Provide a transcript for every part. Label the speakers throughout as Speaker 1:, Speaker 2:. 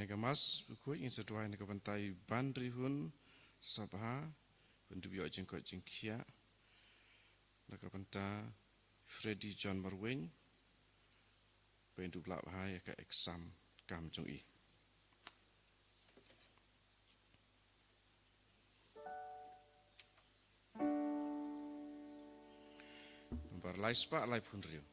Speaker 1: Nagamas buku yang sesuai dengan bantai bandrihun sabha pendubio jengkot jengkia nakabanta Freddy John Marwin pendu blak bahaya ke exam kam jong i nomor laispa lai punriu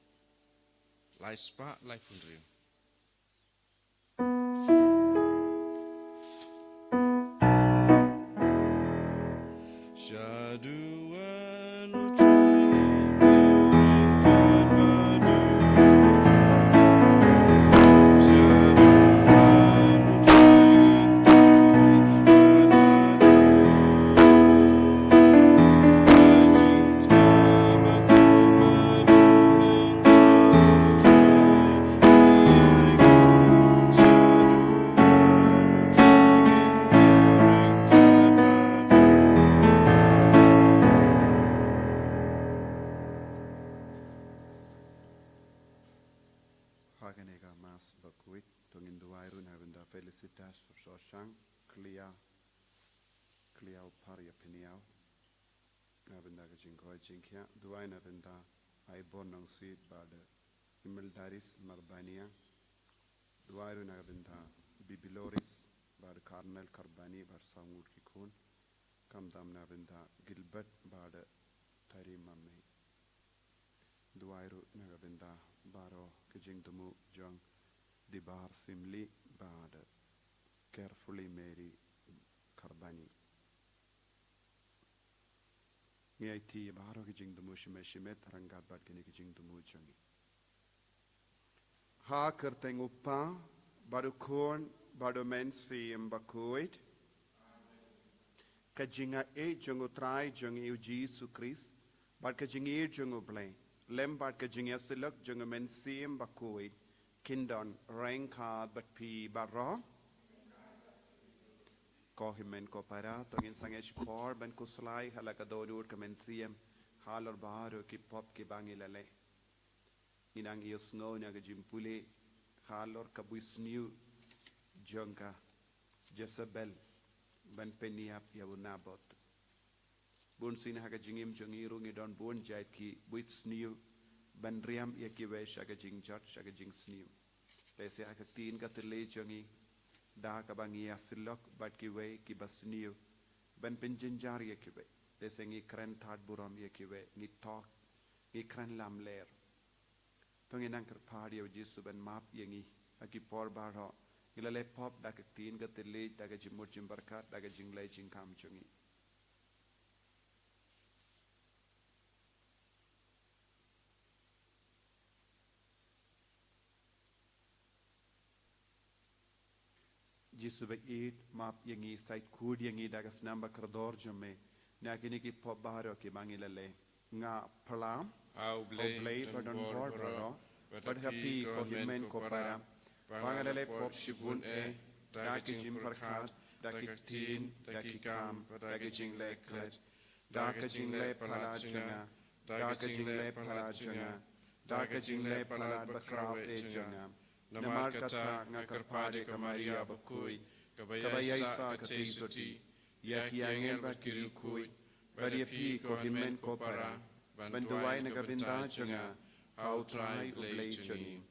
Speaker 2: Hagenega mas bakuit tungin duairu na benda felicitas sosang clear paria piniau na benda ke jingkoi jingkia duai na benda ai bonang sit bada imildaris marbania duairu na benda bibiloris bada karnel karbani bar sangur kikun kamdam na benda gilbert bada tarimame duairu na benda baro kejing temu jang di bar simli bada carefully Mary karbani ngiaiti baro kejing temu shime tarangat bad kini kejing temu jangi ha kerteng upa badu kon badu mensi embakuit kejinga jangu trai jangi Yesus Christ bad kejing jangu blame Lembart ke jingya silak jangan mensim bakui kindon rengkat batpi barra kohimen ko para tongin sangesh por ben kuslai halaka dodur ke mensim halor baru ki pop ki bangilale inang ios ngona ke jimpule halor kabusniu jangka Jezebel ben peniap yabunabot bun sin haga jingim jongiru ngidon bun jait ki buit sniu ban riam ya ki we shaga jing jot shaga jing sniu pese haga tin ka tele jongi da ka bangi asilok bat ki we ki basniu ban pinjinjar ya ki we pese ngi kren thad buram ya ki we ngi tok ngi kren lam ler tongi nang kar phadi yo jisu ban map yengi aki por baro ngilale pop da ka tin ka tele da ka jimur jimbarkat da ka jing lai jing kam jongi Jisu beid map yengi sait kud yengi dagas namba kardor jome na kini ki pop baharo ki mangilale nga plam
Speaker 1: au blay
Speaker 2: pardon boro but happy ko himen ko para pangalale pop shibun daki jim parkhat daki tin daki kam daki jingle klet daki jingle palajanga daki jingle palajanga daki jingle palad bakraw ejanga Namar kata ngakar pade ka Maria bakui kabayay sa katesuti yak yangel bat kirikui bari pi ko himen ko para banduay nagabinda janga how try ublay jangi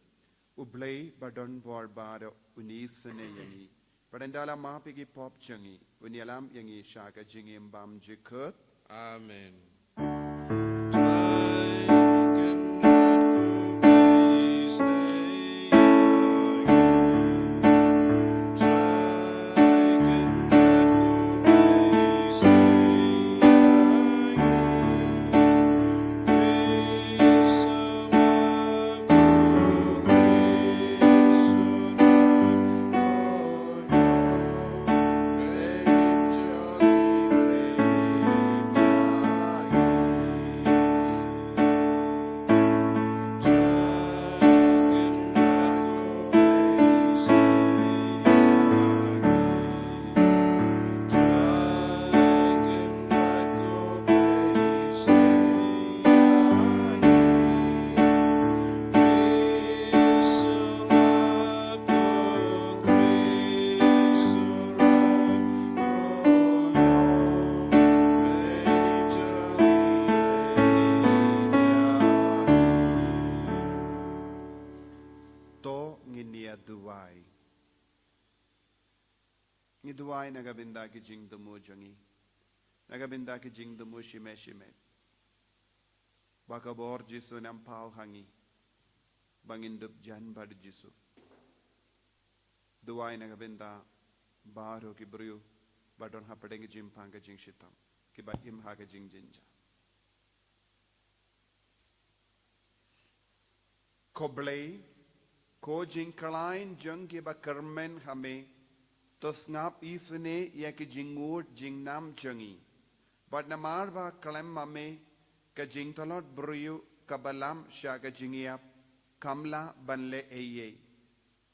Speaker 2: ublay badon bor bado unis ne yangi padandala mahapigi pop jangi unialam yangi shaka jingi mbam jikut
Speaker 1: amen
Speaker 2: Ngiduay nagabinda ki jing dumu jangi. Nagabinda ki jing dumu shime shime. Baka bor Jisu nampau hangi. Bangindup jan bad Jisu. Duay nagabinda baro ki briu. Badon hapadeng jim panga jing shitam. Ki ba im haga jing jinja. Koblay. Ko jing kalain jang ki ba kermen hame. Tos ngap isune ya ki jingut jing nam jangi. Bad namar ba kalem mame. Ka jing talot briu kabalam sya ka jingiap. Kamla banle eye.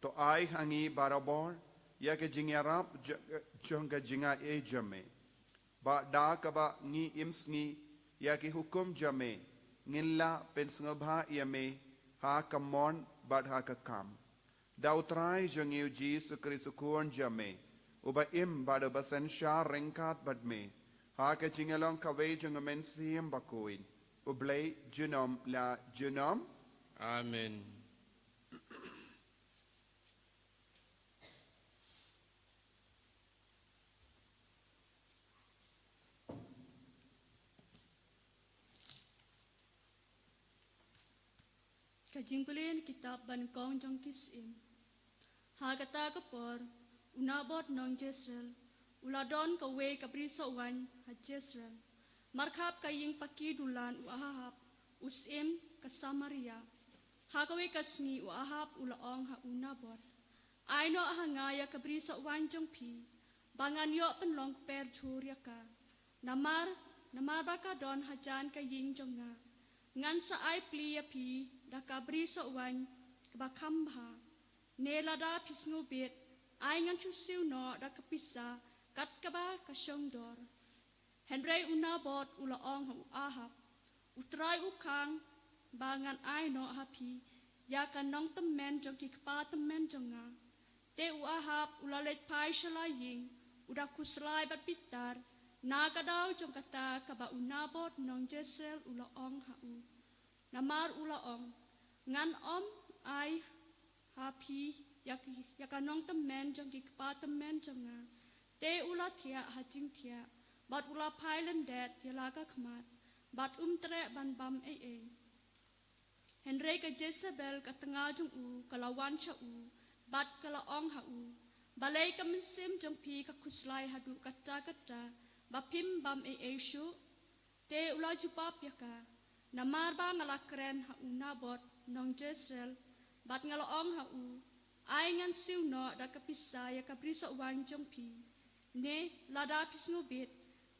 Speaker 2: To ai hangi barabor. Ya ke jingarap jong ka jinga e jame. Ba da ka ba ngi imsngi ya ki hukum jame. Ngilla pensngobha yame ha kamon bad ha ka kam. Da utrai jong yu Jesu Kristu kuon jame. Uba im bad basen sha ringkat bad me. Ha ka jingalong ka we jong men siem bakuin. Ublay junom la junom.
Speaker 1: Amen.
Speaker 3: Kajing pulen kitab ban kong jong kisim. Hagata kapor unabot nong Jezreel. Uladon ka we kapriso wan ha Jezreel. Markap kaying pakidulan uahap usim ka Samaria. Hagawe kasngi uahap ulaong ha unabot. Aino ahangaya kapriso wan jong pi. Bangan yo penlong per churia ka. Namar baka don hajan kaying jong nga. Ngan sa ay plia pi da kabriso wan kabakamba nela da pisngo bit ay ngan chusiw no da kapisa kat kaba kasyongdor Henry unabot ulaong hu ahap utray ukang bangan ay no hapi ya kanong temen jong kikpa temen jonga te uahap ulalet pai shalaying uda kuslay bat pitar nagadaw jong kata kaba unabot nong Jezreel ulaong hau namar ulaong ngan ay hapi yakanong temen jong kikpa temen jonga te ula tia hajing tia bat ula pailen det yalaga kmat bat tre ban bam Henry ka Jezebel ka tengah jong kalawan sya bat kalaong ha balay ka mensim jong pi ka kuslay hadu kata bapim bam syu te ula jupap yaka namar ba ngalakren ha unabot nong Jezreel bat ngalaong ha ay ngan siw no da kapisa ya kapriso wan jong pi ne lada pisngobit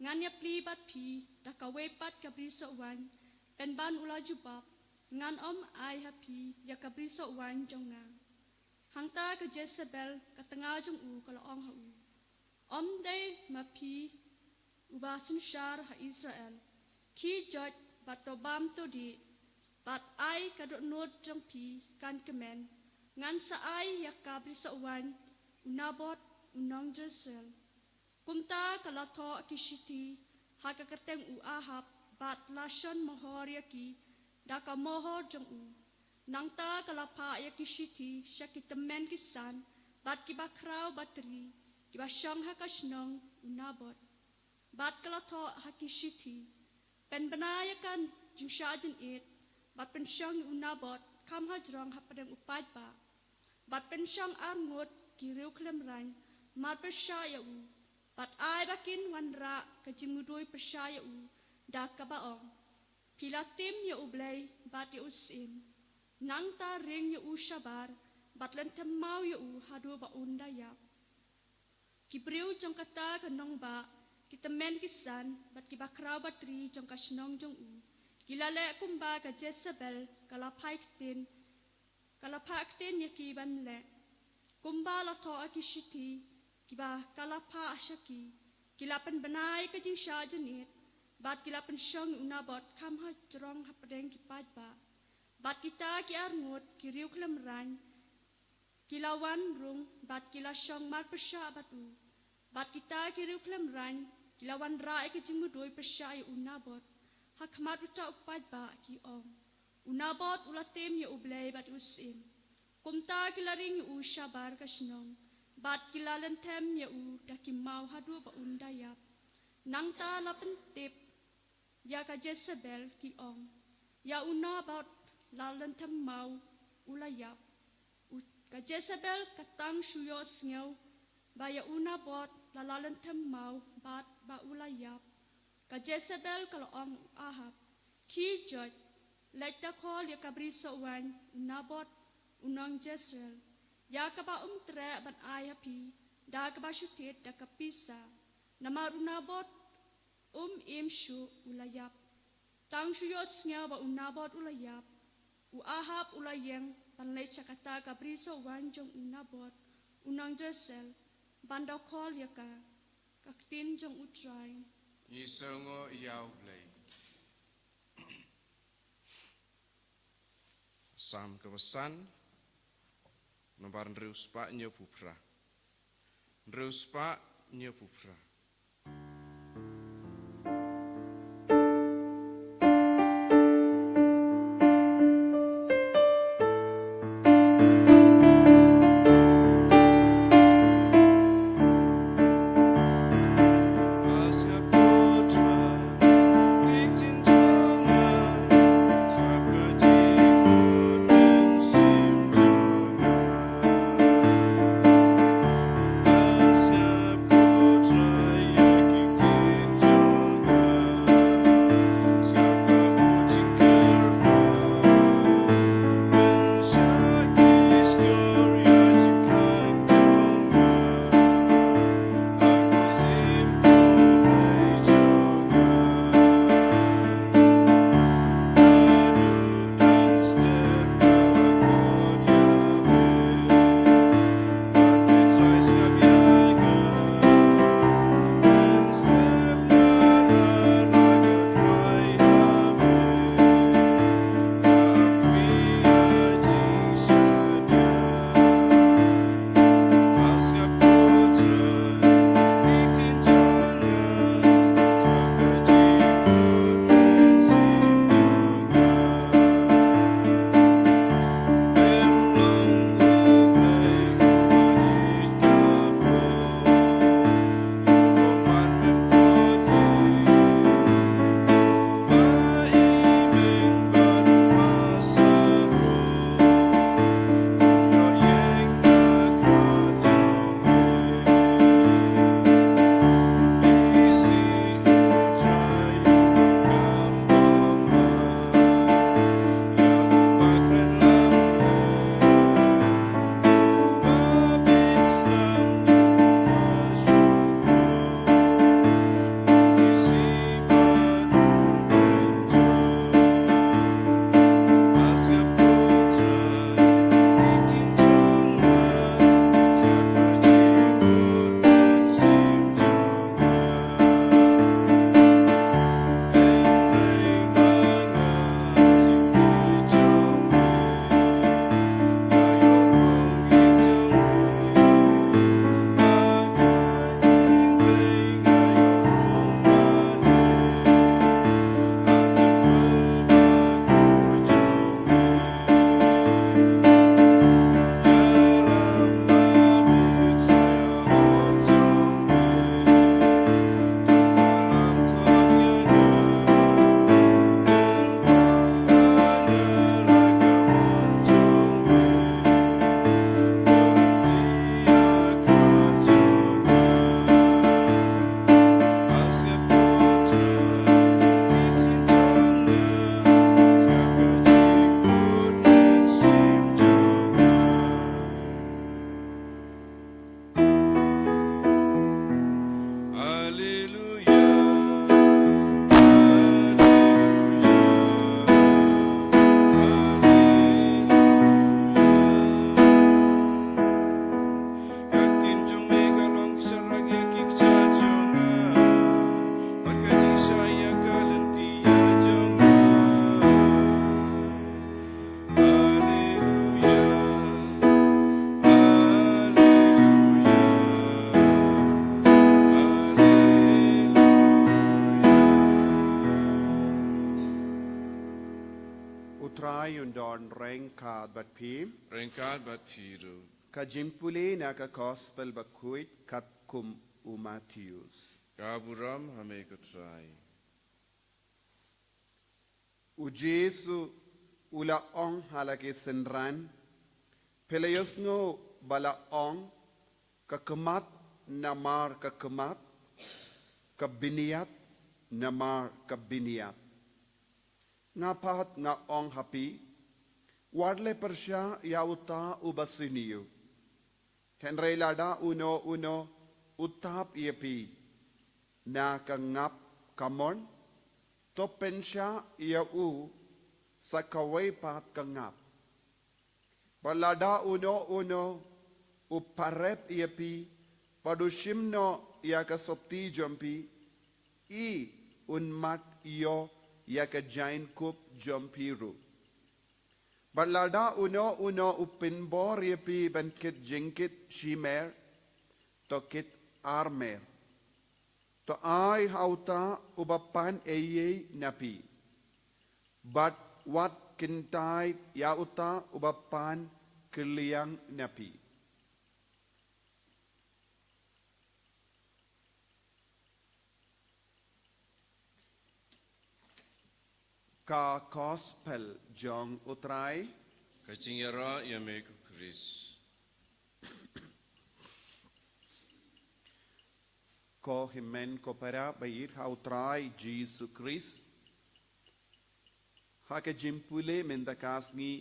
Speaker 3: ngan ya pli bat pi da kawepat kapriso wan pen ban ula jupap ngan ay hapi ya kapriso wan jong nga hangta ka Jezebel ka tengah jong kalaong ha day mapi ubasun syar ha Israel ki jot bat tobam to di bat ay kadot nod jong pi kan kemen ngan sa ay ya kapriso wan unabot unong Jezreel kumta kalato kishiti hakakateng ahap bat lason mohor yaki daka mohor jong nangta kalapa ya kishiti syakitemen kisan bat kibakraw batri kibasyong hakasnong unabot bat kalato hakishiti pen benayakan jing syajen it bat pensyong unabot kam hajrong hapadang upad ba bat pensyong arngot kiriw klemran mat persyaya bat ay bakin wanra kajimudoy persyaya da kabaong pilatim ya ublay bat ya usim nang ta ring ya usyabar bat lentemau ya hadu ba undayap kibriw jong kata kanong ba kitemen kisan bat kibakraw batri jong kasnong jong kilale kumba ka Jezebel kalapaktin yakiban le kumba la to akishiti kiba kalapa asyaki kilapan benai ka jing syajenit bat kilapan syong unabot kam ha jrong hapadeng kipad ba bat kita ki arngot kiriw klemran kilawan rung bat kila syong mar persya bat bat kita kiriw klemran kilawan rae ka jing mudoy persya unabot hakmat uca upad ba ki unabot ulatim ya ublay bat usim kumta kilaring usyabar kasnong bat kilalen tem ya u daki mau hadu ba undayap nang ta la pentip ya ka Jezebel ki ong ya una about lalen tem mau ulayap ka Jezebel katang shuyo sngeu ba ya una bot lalen tem mau bat ba ulayap ka Jezebel kala ong Ahab ki jot leta call ya kabriso wan nabot unang Jezreel ya ka ba tre ban ayapi da ka ba shutit da ka pisa namar unabot im shu ulayap tang shuyo sngeu ba unabot ulayap u Ahab ulayeng panlay kata kabriso wan jong unabot unang Jezreel banda call ya ka kaktin jong utray
Speaker 1: Yisongo yaw play. Sam kawasan nambaran reuspa nyo pupra. Reuspa nyo pupra.
Speaker 2: Utrai und dort Renkad bat Pim.
Speaker 1: Renkad bat piru.
Speaker 2: ka jimpule na ka gospel ba kuit kat kum u Matthews.
Speaker 1: Kaburam hame katrai.
Speaker 2: U Jesu ula ong halake senran pelayos ngo bala ong kakemat namar kakemat kabiniat namar kabiniat ngapat nga ong hapi warle persya yauta ubasiniyo henry lada uno utap iepi na kangap kamon to pensya iau sa kaway pat kangap balada uno uparep iepi padushimno ya kasopti jompi I unmat iyo ya ka jain kup jompiru balada uno upinbor iepi bankit jingkit shimer to kit armer to ay hauta ubapan eye napi but what kintai yauta ubapan kiliang napi ka gospel jong utrai
Speaker 1: Kachingera yamek Chris.
Speaker 2: ko himen ko para bayir ha utrai Jesus Christ ha ke jimpule mendakasngi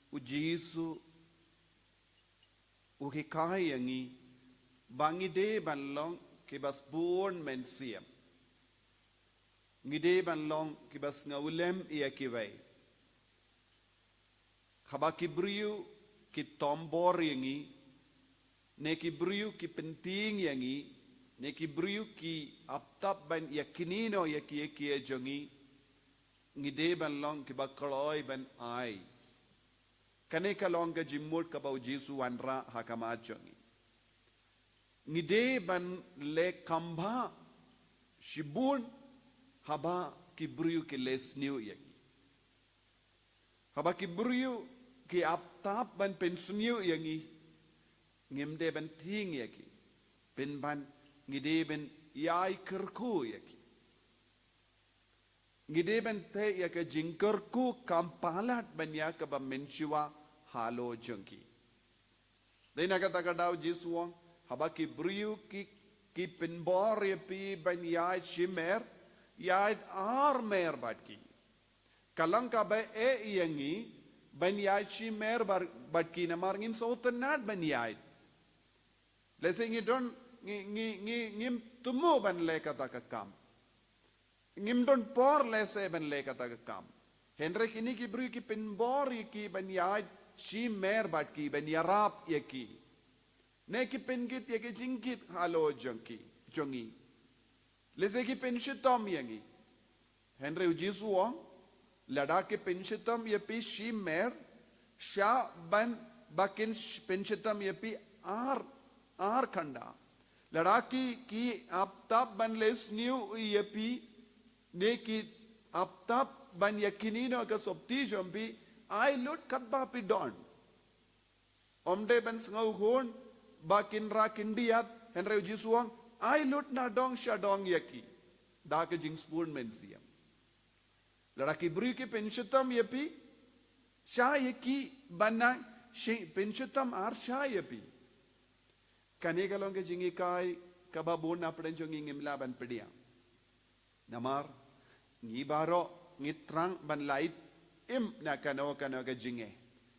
Speaker 2: u Jesus u hikai yangi bangide banlong ke bas born men siam ngide banlong ke bas ngaulem ia kiwai haba kibriu ki tombor yangi ne kibriu ki penting yangi ne kibriu ki aptap ban yakinino yaki jongi ngide ban long ki bakloi ban ai kane ka long ga jimut ka bau Jesu wanra hakama jongi ngide ban le kamba shibun haba kibriu ki lesniu yaki haba kibriu ki aptap ban pensuniu yangi ngimde ban ting yaki pen ban ngideben yai kerku yaki ngideben te yaka jingkerku kampalat banya ka ba menshiwa halo jengki dena kata kadau jisuang haba ki briu ki penbor yapi ban yai shimer yai armer batki kalang ka ba yangi ban yai shimer batki na marngim sautanat ban yai lesing you don't ngim tumu ban le kata ka kam ngim don por le se ban le kata ka kam henry kini ki bru ki pin bor ki ban ya shi mer bat ki ban yarap ye ki ne ki pin git ye ki jingit halo jongi le se ki pin shitom yangi henry ujisu lada ki pin shitom ye pi shi mer sha ban bakin pin shitom ye pi ar khanda लड़ाकी की आपताप बन less new यपी ने की आपताप बन यकीनीनो का सोप्ती जम्पी आई लुट कब्बा पी डॉन ओमडे बन संगौ होन बाकिन रा किंडियात हेनरे जिसुआंग आई लुट ना डोंग शा डोंग यकी दाके जिंगस्पूर्न मेंसियम लड़ाकी ब्री की पेंशतम यपी शा यकी बना पेंशतम आर शा यपी Kanigalong ke jingi kai kababun na pren jong ngim laban pedia. Namar ngi baro ngi trang ban lait im na kano ke jinge.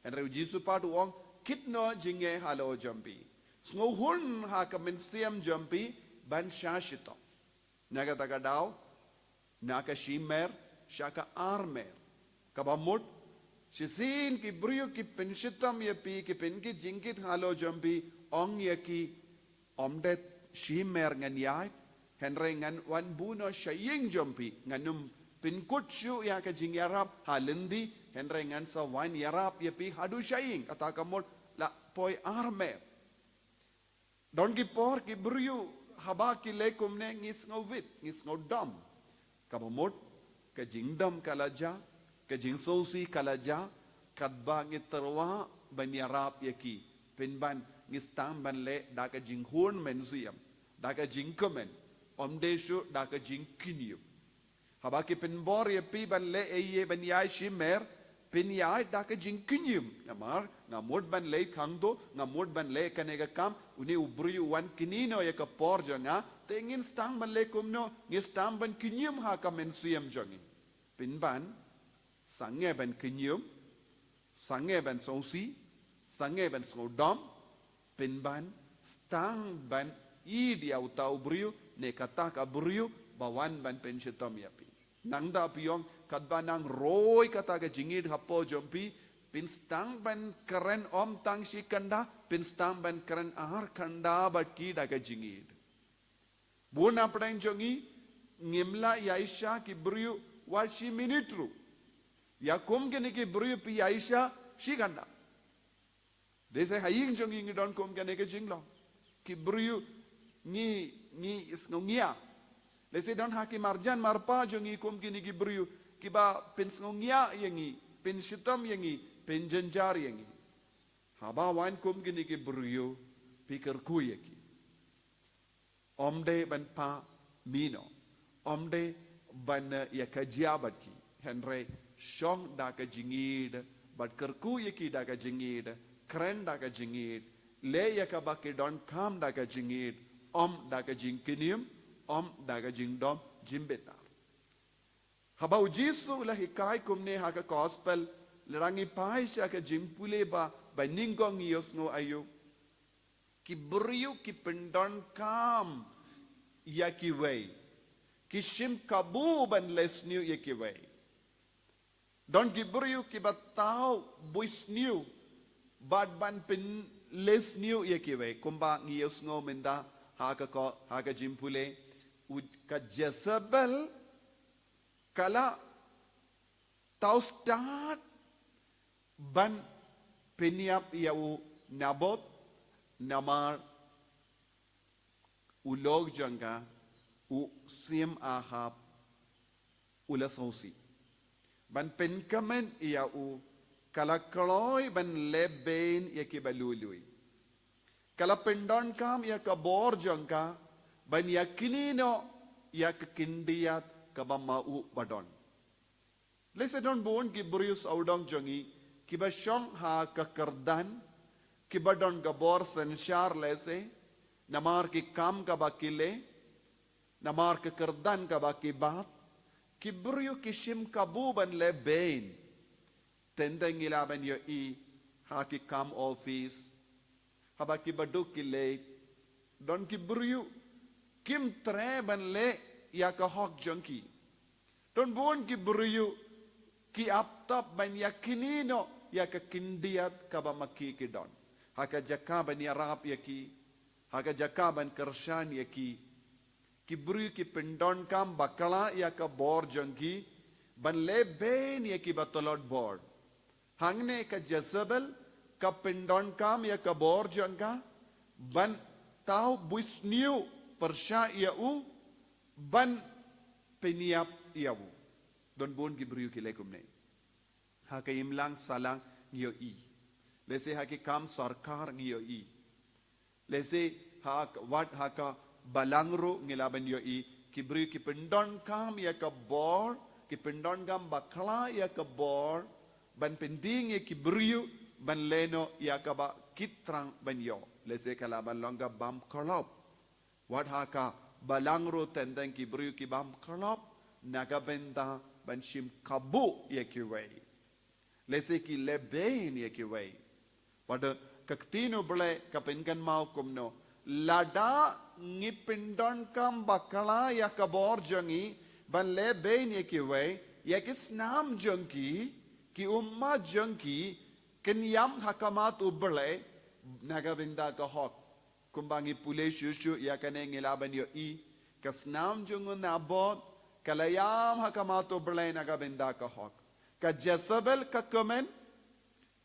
Speaker 2: Henry Jesu patu ong kitno jinge halo jampi. Sngo hun ha kamen siam jampi ban shashito. Naga tagadao naka shimer shaka armer. Kabamut shisin ki brio ki penshitam yepi ki pen ki jingit halo jampi ong yaki omdet shimer ngan yai henry ngan wan buno shaying jompi nganum pinkut shu ya ka jing yarap halindi henry ngan sa wan yarap yapi hadu shaying kata kamot la poi arme don ki por ki bryu haba ki lekum ne ngis ngowit ngis ngodam kabamot ka jingdam kalaja ka jingsosi kalaja kadba ngitarwa ban yarap yaki pinban ngistang ban le da ka jing horn men siam da ka jing komen omdeshu da ka jing kinium habaki pinbor ye pi ban le eye ban yai shimer pin yai da ka jing kinium namar ngamod ban le khangdo ngamod ban le kanega kam uni ubri wan kinino ye ka por janga tengin stang ban le kumno ngistang ban kinium ha ka men siam jangi pinban sange ban kinium sange ban sosi sange ban sodom pinban stang ban idia utau brio ne katak abrio bawan ban penshitom yapi nangda piong kadbanang roy kataga jingid hapo jompi pin stang ban keren om tang shi kanda pin stang ban keren ahar kanda batki daga jingid bun apdain jongi ngimla yaisha ki brio washi minitru ya kum gene ki brio pi yaisha shi kanda dese haying jongi ngidon kum gene ke jinglo ki brio ni isngongia lese don haki marjan marpa jongi kum gini ki brio ki ba pin sngongia yengi pin shitam yengi pin janjar yengi haba wan kum gini ki brio pikir kuyeki omde ban pa mino omde ban ya kajiabat ki henry shong da ka jingid bat kerku yeki da ka jingid kren da ka jingid le ya ka ba ki don kam da ka jingid om da ka jing kinium om da ka jing dom jimbetar haba ujisu la hikai kumne ha ka gospel lerangi pai sha ka jimpule ba ningong yos ngo ayu ki buriu ki pendon kam ya ki way ki shim kabu ban lesniu ya ki way don ki buriu ki batau buisniu bad ban pen lesniu ya ki way kumba ngiyos ngo menda ha ka jimpule ka Jezebel kala tau start ban peniap yau nabot namar ulog janga u sim ahab ula sausi ban penkamen yau kala kloy ban leben yakibalului kala pendon kam ya ka bor jangka ban yakinino ya kindiyat ka ba mau badon lese don bon ki burius audong jangi ki ba shong ha ka kardan ki ba don ga bor senshar lese namar ki kam ka ba kile namar ka kardan ka ba ki bat ki buriu ki shim kabu ban le bein tendeng ilaban yo I ha ki kam office haba ki badu ki le don ki buriu kim tre ban le ya ka hok junkie don bon ki buriu ki aptap ban ya kinino ya ka kindiat ka ba maki ki don haka jaka ban ya rap ya ki haka jaka ban kershan ya ki buriu ki pendon kam bakala ya ka bor junkie ban le ben ya ki batolot board hangne ka Jezebel ka pendon kam ya ka bor janga ban tau buisniu persya iau ban peniap iau don bon gibriu ki lekum ne ha ka imlang salang ngio I lese ha ki kam sarkar ngio I lese ha wat ha ka balangro ngilaban yo I gibriu ki pendon kam ya ka bor ki pendon kam bakla ya ka bor ban pending ya gibriu ban leno ya ka ba kitrang ban yo lese kala ban longa bam kolop wat haka balangro tendeng ki bru ki bam kolop nagabenda ban shim kabu ye ki way lese ki leben ye ki way wada kaktino ble kapingan mau kumno lada ngipindon kam bakala ya kabor jangi ban leben ye ki way ya kis nam jangi ki umma jangi kenyam hakamat uble nagabenda ka hok kumbangi pule shushu ya kane ngilaban yo I kasnam jungun nabot kalayam hakamato blay nagabenda ka hok ka Jezebel ka komen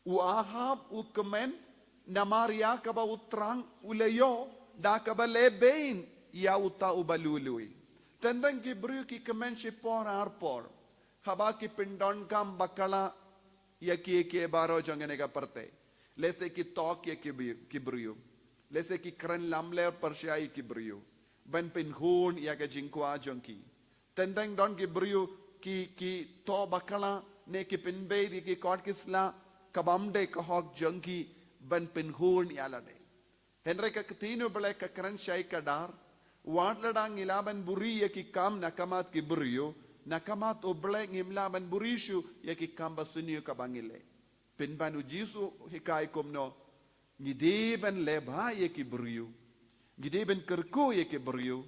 Speaker 2: u ahab u komen namaria ka ba utrang ulayo da ka ba lebein ya uta ubalului tendang ki bru ki komen shi por arpor haba ki pindon kam bakala ya ki baro jangane ka parte lese ki tok ye kibrio lese ki kran lamler persyai kibrio ban pin hun ya ka jingkwa jongki tendang don kibrio ki to bakala ne ki pin be di ki kot kisla kabamde ka hok jongki ban pin hun ya lade henry ka tino bele ka kran shai ka dar wadladang ilaban buri ye ki kam nakamat kibrio nakamat oble ngimlaban burishu ye ki kam basuniyo ka bangile pinbanu jisu hikai komno ngideben leba ye ki brio ngideben kerko ye ki brio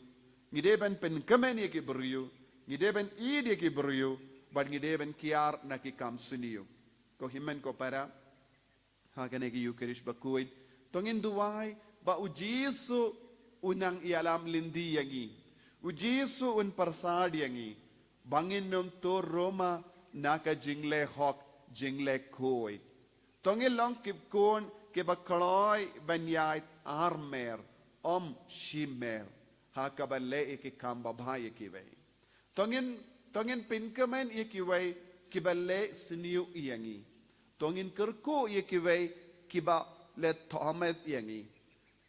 Speaker 2: ngideben pen kamen ye ki brio ngideben id ye ki brio bad ngideben kiar na ki kam suniyo ko himen ko para hagane ki yukerish bakuit tongin duwai ba ujisu unang ialam lindi yangi ujisu un persad yangi bangin nom to roma naka jingle hok jingle koi tongin long kip kon ke bakloi banyai armer om shimer hakaballe ke kamba bhai ke ve tongin pinkamen ke ve kiballe siniu yangi tongin kerko ke ve kiba le thomet yangi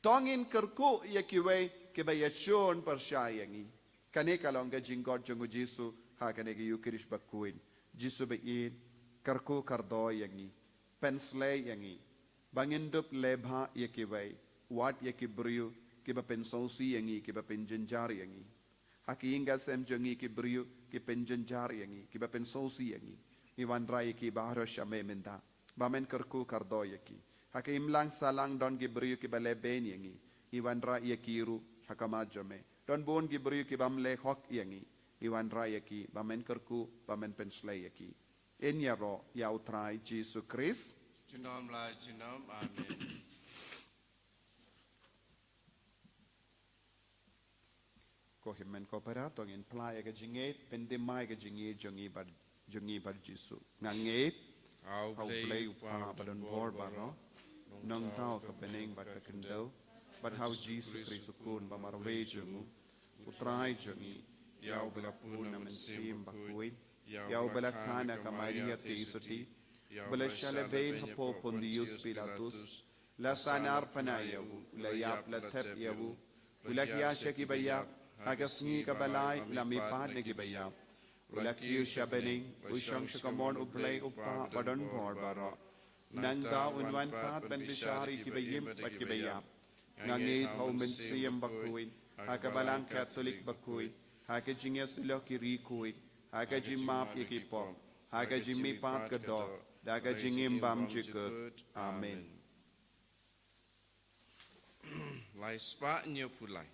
Speaker 2: tongin kerko ke ve kiba yashon pershayangi kane kalonga jingod jongu jisu hakane ge yukirish bakuin jisu be in kerko kardo yangi pensle yangi bangindup lebha yekiwai wat yekibriu kiba pensausi yangi kiba penjenjar yangi haki inga sem jongi kibriu ki penjenjar yangi kiba pensausi yangi iwan rai ki bahro shame menda bamen kerku kardo yaki haki imlang salang don kibriu kiba leben yangi iwan rai yekiru hakama jome don bon kibriu kibamle hok yangi iwan rai yaki bamen kerku bamen pensle yaki enyaro yautrai Jesus Christ
Speaker 1: Junom la junom, amen.
Speaker 2: Ko himen ko para tong in playa ka jinget pendemai ka jinget jongi bar jisu nganget
Speaker 1: Au
Speaker 2: play upa badon bor baro nong tao ka beneng bat ka kendo but how Jesus Christ kun ba marwe jongu utrai jongi yau bela puna mensim bakui yau bela kana ka Maria ke isuti bela shale bein hapo pondius Pilatus la sanar panayawu la yap la tep yawu la kiyasha ki bayap agasni ka balay la mipad na ki bayap la kiyusha bening ushang shakamon uplay upa badon bor baro nang da unwan pat ben bishari ki bayim bat ki bayap ngangit hau mensiyam bakuin hakabalang Catholic bakuin hakajingas lo ki rikuin hakajimap ikipom hakajimi pat kadok daga jingim bam jikut amen
Speaker 1: Lai spa nyo pulai.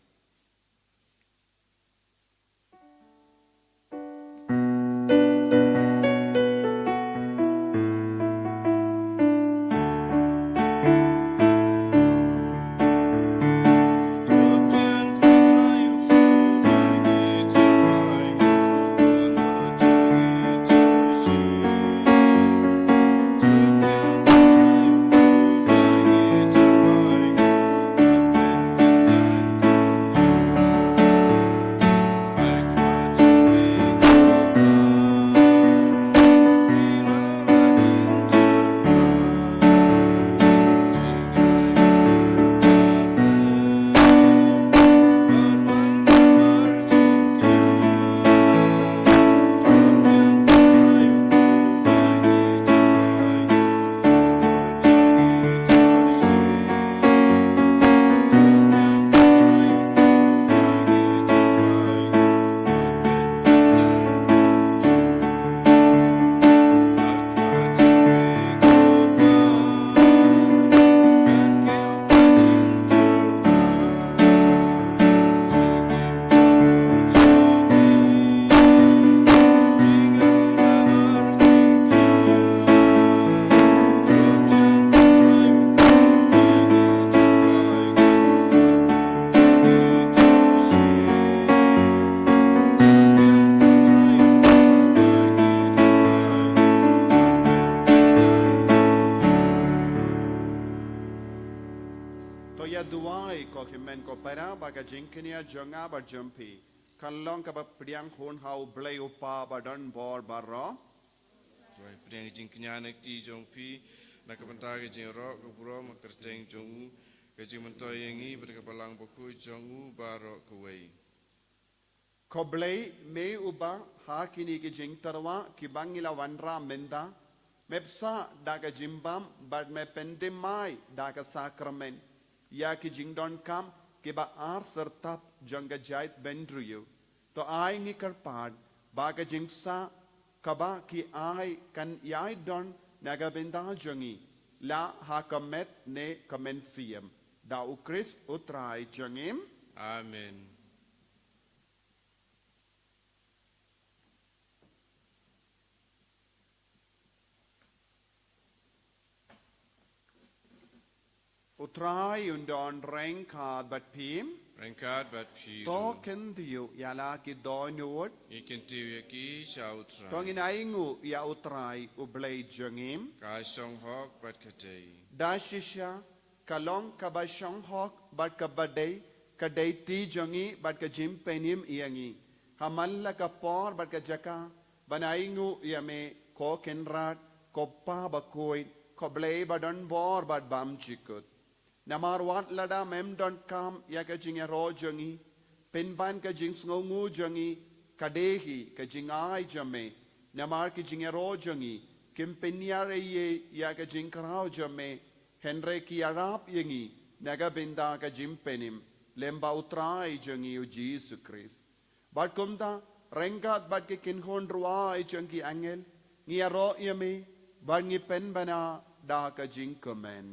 Speaker 2: ka jinkenia jonga ba jumpi kan long ka ba priang hon hau blay upa ba don bor baro
Speaker 1: Rồi, priang jing knyanek ti jong pi nak kebentar ke jing rok ke pura makerteng jongu ke jing mentoy yangi berkepalang bokui jongu barok kuwei.
Speaker 2: Koblei me uba hakini ki jing tarwa ki bangila wanra menda mepsa daga jimbam bad me pendemai daga sakramen ya ki jing don kam ki ba ar sertap janga jait bendriyu to ai ngi karpad baga jing sa kaba ki ai kan yai don naga benda jangi la hakamet ne kamensiam da ukris utrai jangim.
Speaker 1: Amen.
Speaker 2: Utrai undon renkad bat pim
Speaker 1: Rengkat bat piru.
Speaker 2: to kendiu yala ki donut
Speaker 1: Ikin tiwi ki shautra.
Speaker 2: tongin aingu ya utrai ublei jangim
Speaker 1: Kai song hok bat katei.
Speaker 2: dashisha kalong kabashong hok bat kabadei kadei ti jangi bat ka jim penim iangi hamalla ka por bat ka jaka banaingu yame ko kenrat koppa bakoi koblei badon bor bat bam chikut namar wat lada mem don kam ya ka jinga ro jangi penban ka jing sngongu jangi kadehi ka jingai jame namar ki jinga ro jangi kim penyare ye ya ka jing karao jame henre ki arab yangi naga binda ka jim penim lemba utrai jangi u Jesus Christ bat kumda rengat bat ke kinhon ruai jangi angel ngi ro yame bat ngi pen bana da ka jing komen.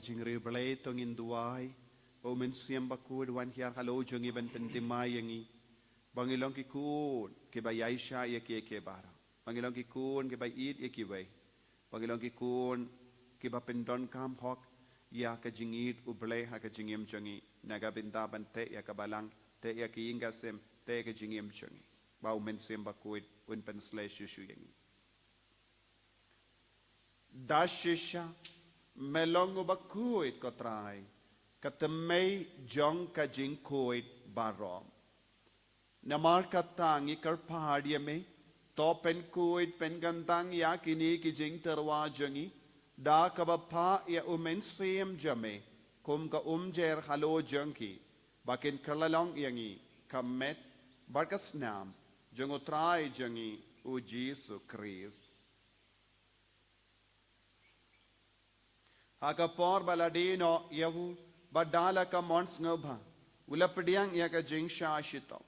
Speaker 2: Jingri belai tongin duai, omen siam bakud wan hiar halo jongi ben pentimai yangi, bangilong ki kun ke bayai sha ya ke bara, bangilong ki kun ke bayit ya ki bay, bangilong ki kun ke ba pendon kam hok ya ka jingit ublai ha ka jingim jongi, naga binda ban te ya ka balang te ya ki inga sem te ka jingim jongi, ba omen siam bakud un pen slash shu yangi. Dashisha melongo bakuit kotrai katemei jong ka jing kuit barom namar katang ikar pahadiya me to pen kuit pen gantang ya kini ki jing terwa jangi da kabapa ya umen siem jame kum ka umjer halo jangki bakin kerlalong yangi kamet barkas nam jangotrai jangi u Jesus Christ. Aga por baladino yavu badala ka mons ngobha ulapdiang ya ka jingsha shito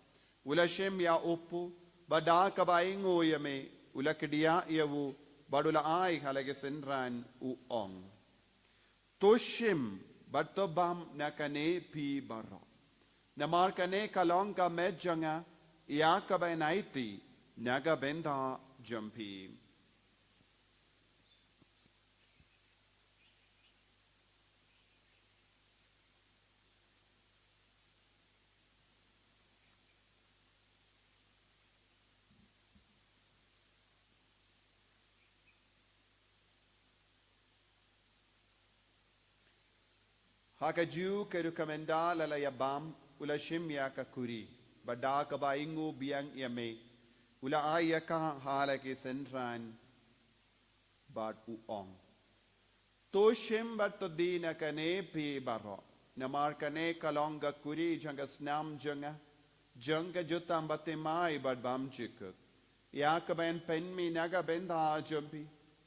Speaker 2: ulashem ya upu bada ka baingo yame ulakdia yavu badula ai halage senran u ong toshim batobam nakane pi baro namar kane kalong ka medjanga ya ka bainaiti naga benda jampi. Hakaju ke rekomenda lala yabam ula shimya ka kuri bada ka baingu biang yame ula ayaka hala ke senran bad u ong to shim bat to dina kane pi baro namarkane kalonga kuri janga snam janga jutam batimai bad bam chikuk yak ben penmi naga benda jumpi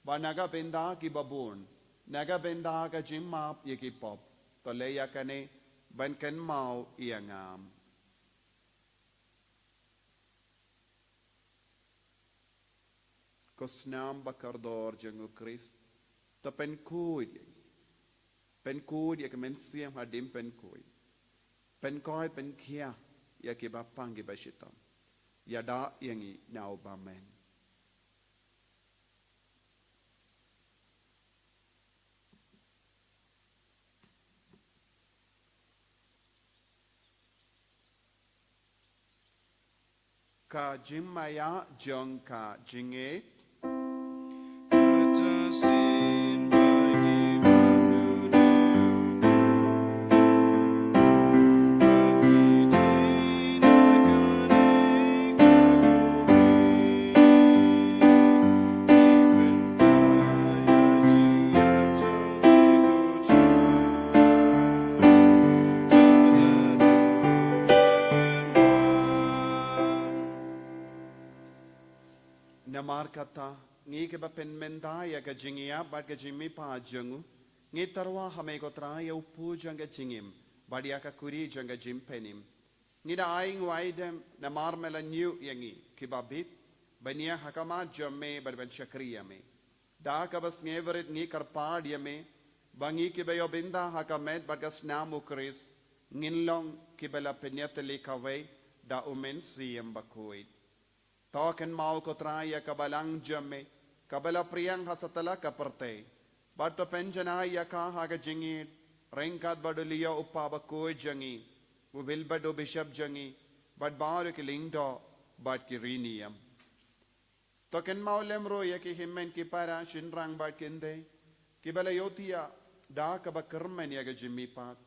Speaker 2: ba naga benda ki babun naga benda ka jimmap yaki pop to le yakane ban kan mau iangam ko snam bakardor jangu Christ to pen kuid yak men siam hadim pen kuid pen koi pen kia yak ba pangi ba shitam yada yangi now ba men ka jimmaya jong ka jinge
Speaker 1: Atasin bagi bangunan bagi jinakan
Speaker 2: namar kata ngi ke ba pen menda ya ka jingia ba ka jimmi pa jangu ngi tarwa hame ko tra ya upu janga jingim badia ka kuri janga jim penim ngi da aing waidem namar mela new yangi ki ba bit bania hakama jamme bar ban shakriya me da ka bas ngeverit ngi karpad yame bangi ki ba yo binda hakamet ba ka snam ukris nginlong ki bela penyateli kawai da umen siyam bakoi Token mau ko traya kabalang jamme kabala priyang hasatala kaparte bato penjana ya ka haga jingi rengkat baduliya uppa bakoi jangi ubil bado bishop jangi bad baru ki lingdo bad ki riniyam token mau lemro ya ki himmen ki para shinrang bad kinde ki bala yotiya da ka bakarmen ya ga jimmi pat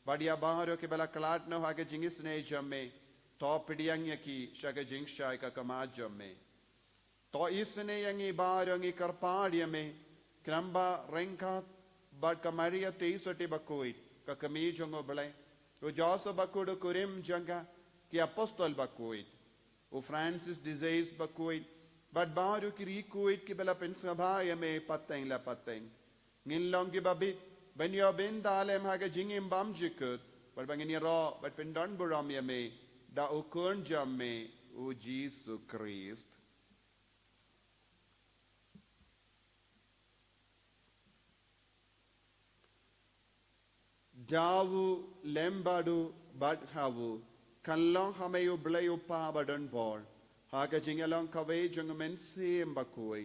Speaker 2: badia baru ki bala klat no haga jingi sne jamme to pidiyang yaki shaga jingshay ka kamajame to isne yangi barangi karpadiame kramba renka bad kamaria teisoti bakuit ka kami jongo bale o joso bakudo kurim janga ki apostol bakuit o Francis disease bakuit bad baru ki rikuit ki bala pensabha yame pateng la pateng ngin ki babit benyo bindalem haga jingim bam jikut bad bangini ro bad pendon buram yame da ukun jamme o Jesus Christ dawu lembadu badhawu kanlong hameyu bleyu pa badan bol haga jingalong kawe jungmen sim bakoi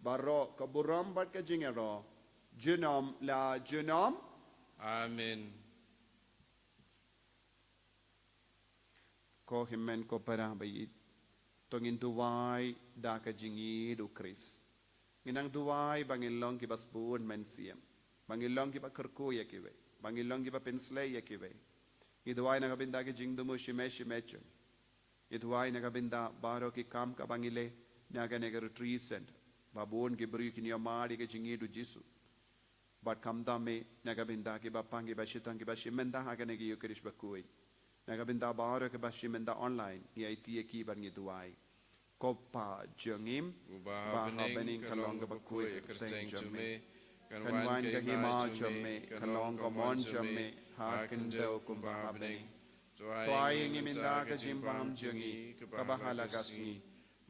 Speaker 2: baro kaburam bad ka jingero junom la junom
Speaker 1: Amen.
Speaker 2: ko himmen ko para bayit tongin duwai da ka jingi du Chris nginang duwai bangilong ki basbun men siam bangilong ki bakurku ya kiwe bangilong ki pensle ya kiwe iduwai na kabinda ki jingdu mo shimechon iduwai na kabinda baro ki kam ka bangile na ga nega retreat center babon ki bri ki nyamari ki jingi du jisu bat kamda me na kabinda ki bapangi bashitang ki bashimenda ha ga nega yukrish bakui Nagabinda baru ke bashimenda online ya itie ki bangi duai kopa jengim
Speaker 1: Bening kalong ka bakui kerjeng jume
Speaker 2: kanwan ka hima jume kalong ka mon jume hakin deu kumba bening tuai ngiminda ka jimbam jengi kabahala kasni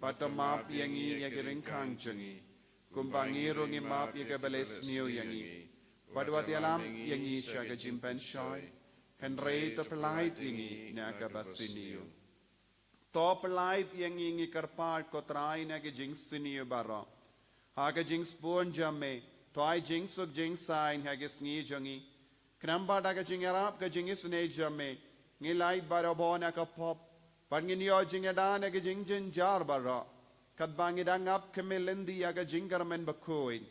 Speaker 2: patamap yangi ya giringkang jengi kumbangi rungi map ya kabales niu yangi padwati alam yangi syaga jimpen shoy Henry to pelait ingi naga basiniu. To pelait yang ingi karpart ko trai naga jings siniu baro. Haga jings pun jamme. To ai jings suk jings sain haga sngi jangi. Knamba daga jingarap ka jingis ne jamme. Ngilait baro bona ka pop. Pangin yo jingada naga jingjin jar baro. Kadbangi dangap kemilindi yaga jingarmen bakuin.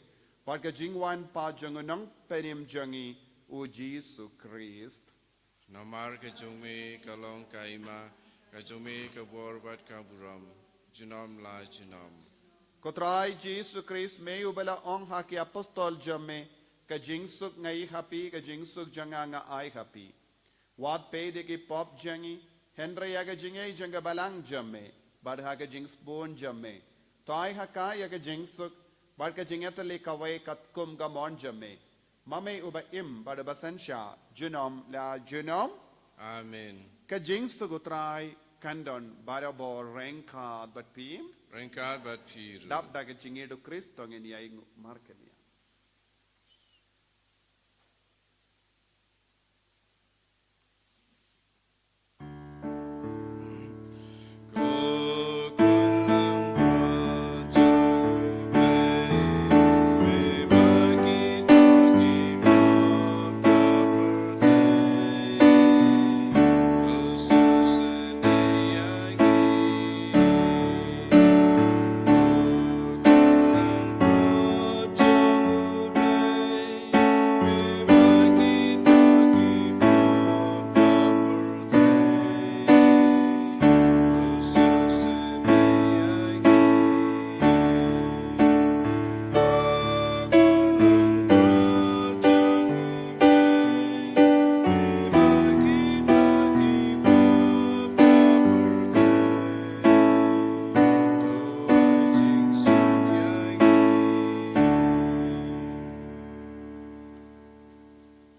Speaker 2: Parka jingwan pa jangunang penim jangi. O Jesus Christ.
Speaker 1: Namar ke jume kalong kaima ke jume ke borbat kaburam junom la junom
Speaker 2: Kotrai Jesus Christ me ubala ong haki apostol jamme ka jingsuk ngai happy ka jingsuk janga nga ai happy Wat pede ki pop jangi, Henry yaga jingai janga balang jamme, bad haga jings bon jamme. Tai haka yaga jingsuk, bad ka jingatali kawai katkum gamon jamme. Mame uba im bad basansha, junom la junom,
Speaker 1: Amen.
Speaker 2: ka jingsuk utrai kandon barabor rengkad bat pim,
Speaker 1: Rengkad bat piru.
Speaker 2: dap daga jingedo Kristo ngeni yaing markelia.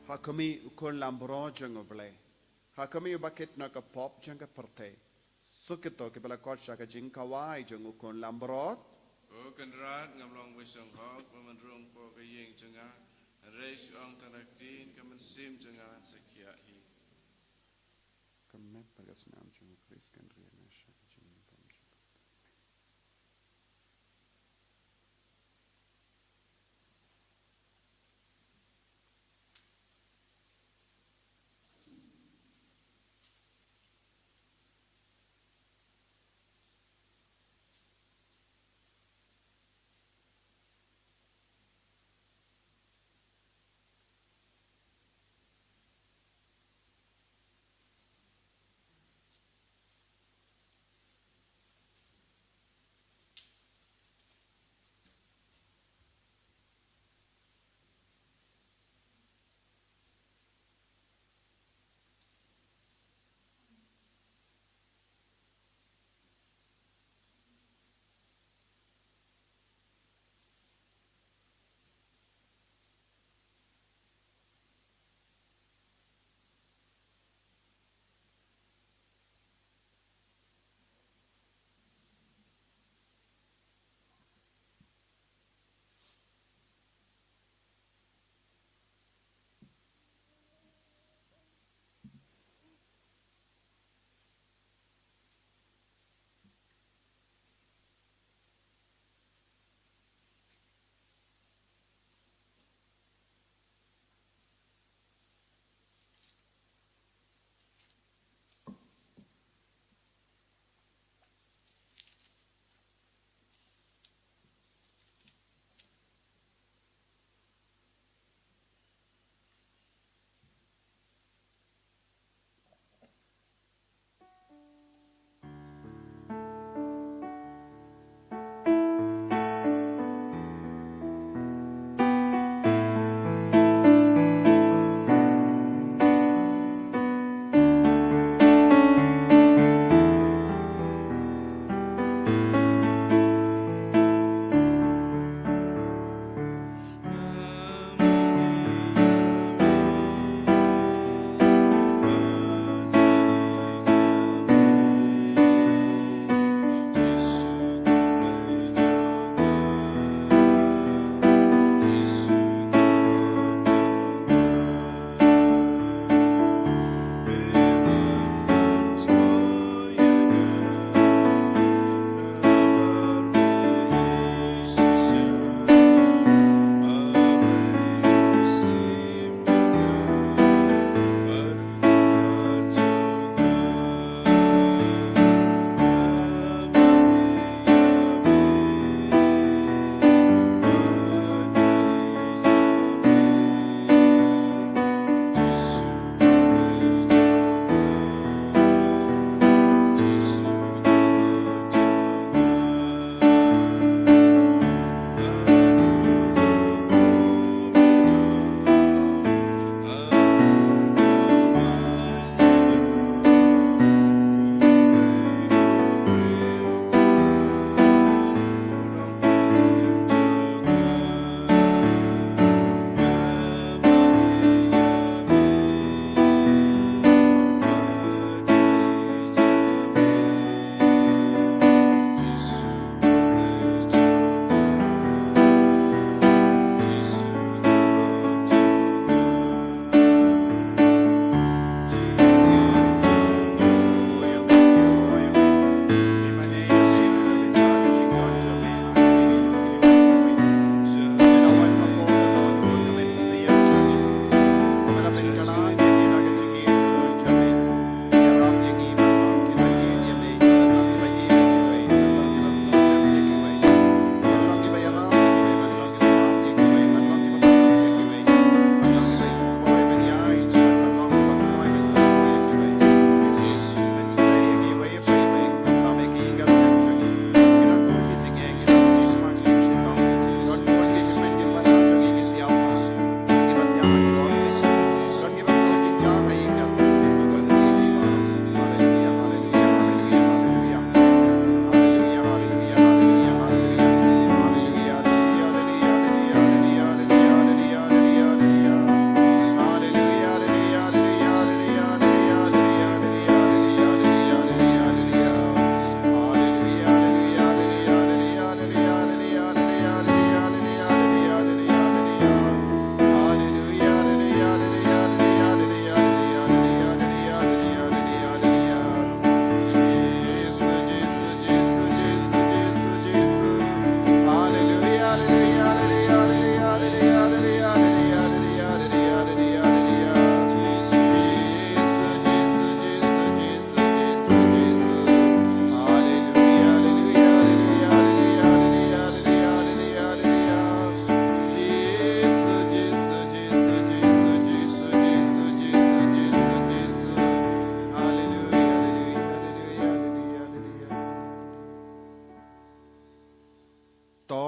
Speaker 2: Hakami ukon lambro jang oble. Hakami ubakit na ka pop jang ka perte. Sukito ke bala kosha ka jing kawai jang ukon lambrot.
Speaker 1: O kenrat ngamlong wisong hok pemandrung po kayeng jenga. Reis ang tanaktin kamansim jenga sekia hi.
Speaker 2: Kamet pagas nam jang Kris kan riana sha jing pam jang.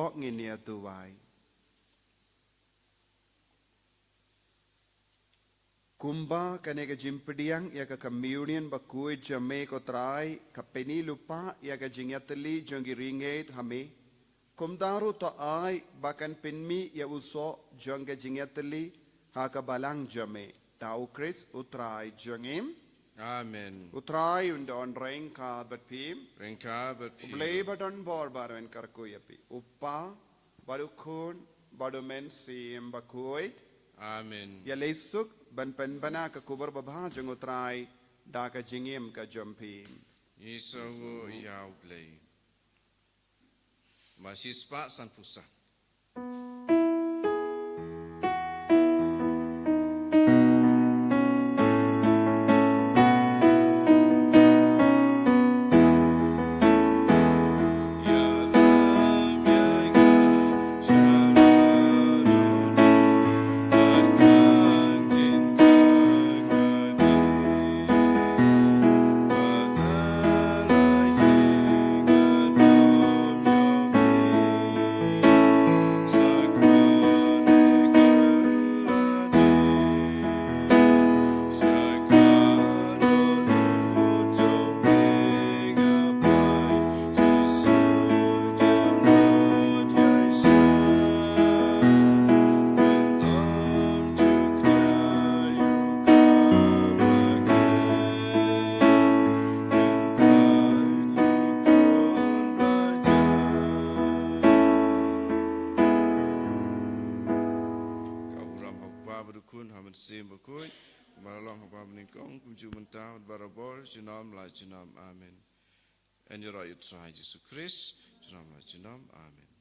Speaker 2: so nginia tu vai kumba kanega jimpediang ya ka communion ba kui jame ko trai ka peni lupa ya ka jingyatli jongi ringet hame kumdaru to ai bakan penmi ya uso jonga jingyatli ha ka balang jame tau Chris utrai jongim
Speaker 1: Amen.
Speaker 2: utrai undon reng ka bat pim
Speaker 1: Ringka berpi.
Speaker 2: Blay badon bor baron karkuyapi. Uppa badukun badumen sim bakuit.
Speaker 1: Amen.
Speaker 2: Ya lesuk ban penbana ka kubar babha jengutrai da ka jingim ka jompim.
Speaker 1: Yesu yau blay. Masih spa san pusat. Berukun hamen sim berkui, baralong haba meningkong kumju mentah barabor jenam la jenam amen. En je raai het saai Jesu Christus jenam la jenam amen.